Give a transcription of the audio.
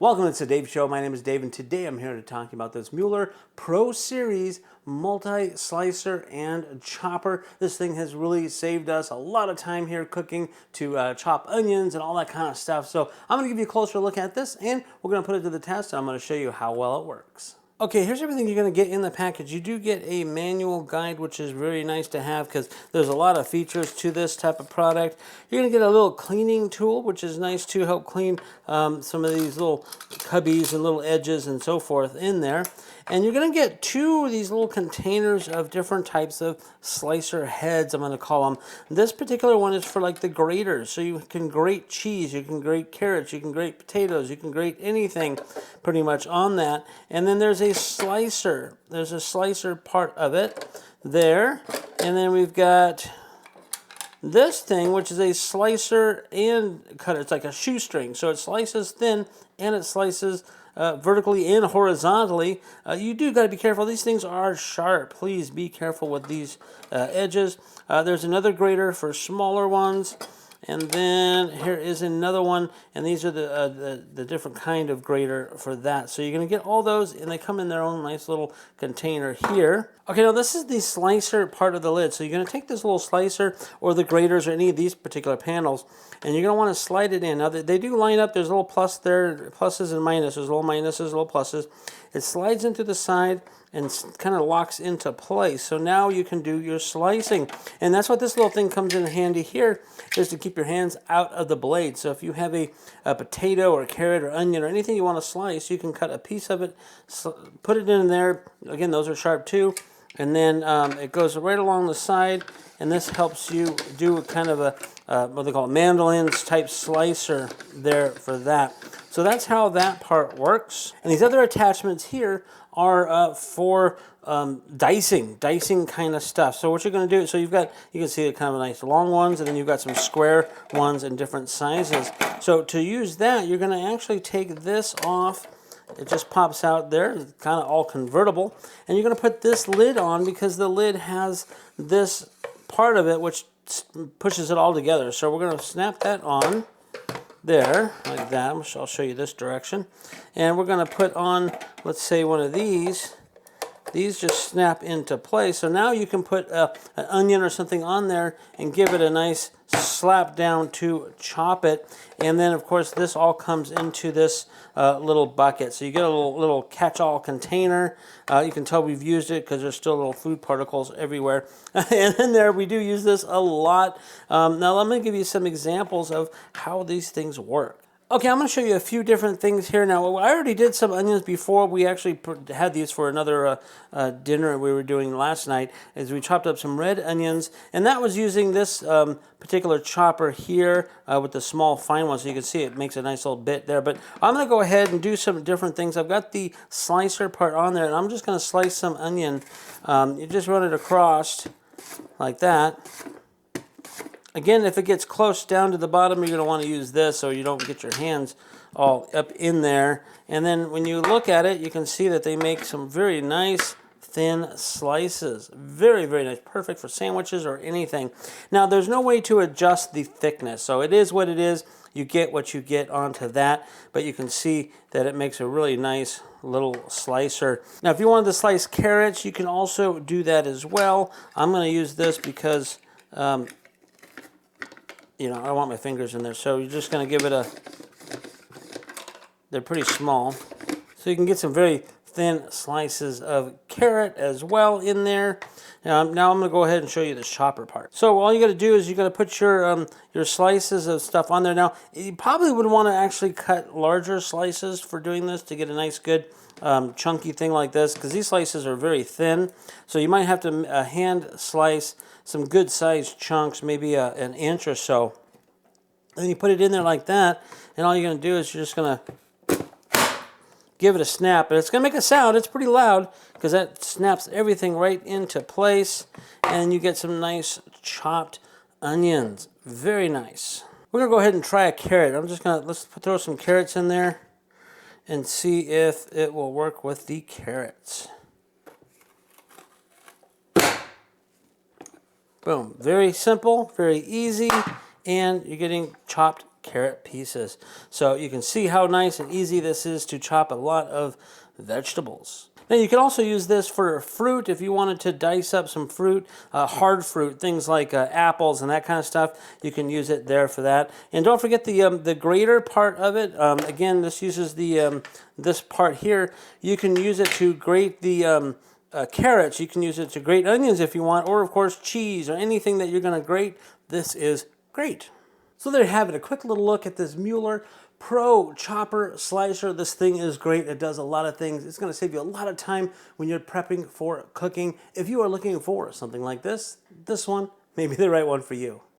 Welcome to the Dave Show. My name is Dave, and today I'm here to talk about this Mueller Pro Series multi-slicer and chopper. This thing has really saved us a lot of time here cooking to chop onions and all that kind of stuff. So I'm going to give you a closer look at this, and we're going to put it to the test, and I'm going to show you how well it works. Okay, here's everything you're going to get in the package. You do get a manual guide, which is very nice to have because there's a lot of features to this type of product. You're going to get a little cleaning tool, which is nice to help clean some of these little cubbies and little edges and so forth in there. And you're going to get two of these little containers of different types of slicer heads, I'm going to call them. This particular one is for like the graters. So you can grate cheese, you can grate carrots, you can grate potatoes, you can grate anything pretty much on that. And then there's a slicer. There's a slicer part of it there. And then we've got this thing, which is a slicer and cutter. It's like a shoestring. So it slices thin and it slices vertically and horizontally. You do got to be careful. These things are sharp. Please be careful with these edges. There's another grater for smaller ones. And then here is another one, and these are the different kind of grater for that. So you're going to get all those, and they come in their own nice little container here. Okay, now this is the slicer part of the lid. So you're going to take this little slicer or the graters or any of these particular panels, and you're going to want to slide it in. Now they do line up. There's a little plus there, pluses and minuses, little minuses, little pluses. It slides into the side and kind of locks into place. So now you can do your slicing. And that's what this little thing comes in handy here, is to keep your hands out of the blade. So if you have a potato or a carrot or onion or anything you want to slice, you can cut a piece of it, put it in there. Again, those are sharp too. And then it goes right along the side, and this helps you do kind of a, what they call a mandolins type slicer there for that. So that's how that part works. And these other attachments here are for dicing kind of stuff. So what you're going to do, so you can see the kind of nice long ones, and then you've got some square ones in different sizes. So to use that, you're going to actually take this off. It just pops out there. It's kind of all convertible. And you're going to put this lid on because the lid has this part of it which pushes it all together. So we're going to snap that on there, like that. I'll show you this direction. And we're going to put on, let's say, one of these. These just snap into place. So now you can put an onion or something on there and give it a nice slap down to chop it. And then, of course, this all comes into this little bucket. So you get a little catch-all container. You can tell we've used it because there's still little food particles everywhere. And then there, we do use this a lot. Now, let me give you some examples of how these things work. Okay, I'm going to show you a few different things here now. I already did some onions before. We actually had these for another dinner we were doing last night, as we chopped up some red onions, and that was using this particular chopper here with the small fine one, so you can see it makes a nice little bit there. But I'm going to go ahead and do some different things. I've got the slicer part on there, and I'm just going to slice some onion. You just run it across like that. Again, if it gets close down to the bottom, you're going to want to use this so you don't get your hands all up in there. And then when you look at it, you can see that they make some very nice thin slices. Very, very nice. Perfect for sandwiches or anything. Now, there's no way to adjust the thickness, so it is what it is. You get what you get onto that, but you can see that it makes a really nice little slicer. Now, if you wanted to slice carrots, you can also do that as well. I'm going to use this because you know, I don't want my fingers in there, so you're just going to give it they're pretty small. So you can get some very thin slices of carrot as well in there. Now I'm going to go ahead and show you the chopper part. So all you got to do is you're going to put your slices of stuff on there. Now, you probably would want to actually cut larger slices for doing this to get a nice good chunky thing like this, because these slices are very thin. So you might have to hand slice some good sized chunks, maybe an inch or so. And then you put it in there like that, and all you're going to do is you're just going to give it a snap. And it's going to make a sound. It's pretty loud because that snaps everything right into place, and you get some nice chopped onions. Very nice. We're going to go ahead and try a carrot. Let's throw some carrots in there and see if it will work with the carrots. Boom. Very simple, very easy, and you're getting chopped carrot pieces. So you can see how nice and easy this is to chop a lot of vegetables. Now you can also use this for fruit if you wanted to dice up some fruit, hard fruit, things like apples and that kind of stuff. You can use it there for that. And don't forget the grater part of it. Again, this uses the this part here. You can use it to grate the carrots. You can use it to grate onions if you want, or of course cheese or anything that you're going to grate. This is great. So there you have it, a quick little look at this Mueller Pro Chopper Slicer. This thing is great. It does a lot of things. It's going to save you a lot of time when you're prepping for cooking. If you are looking for something like this one may be the right one for you.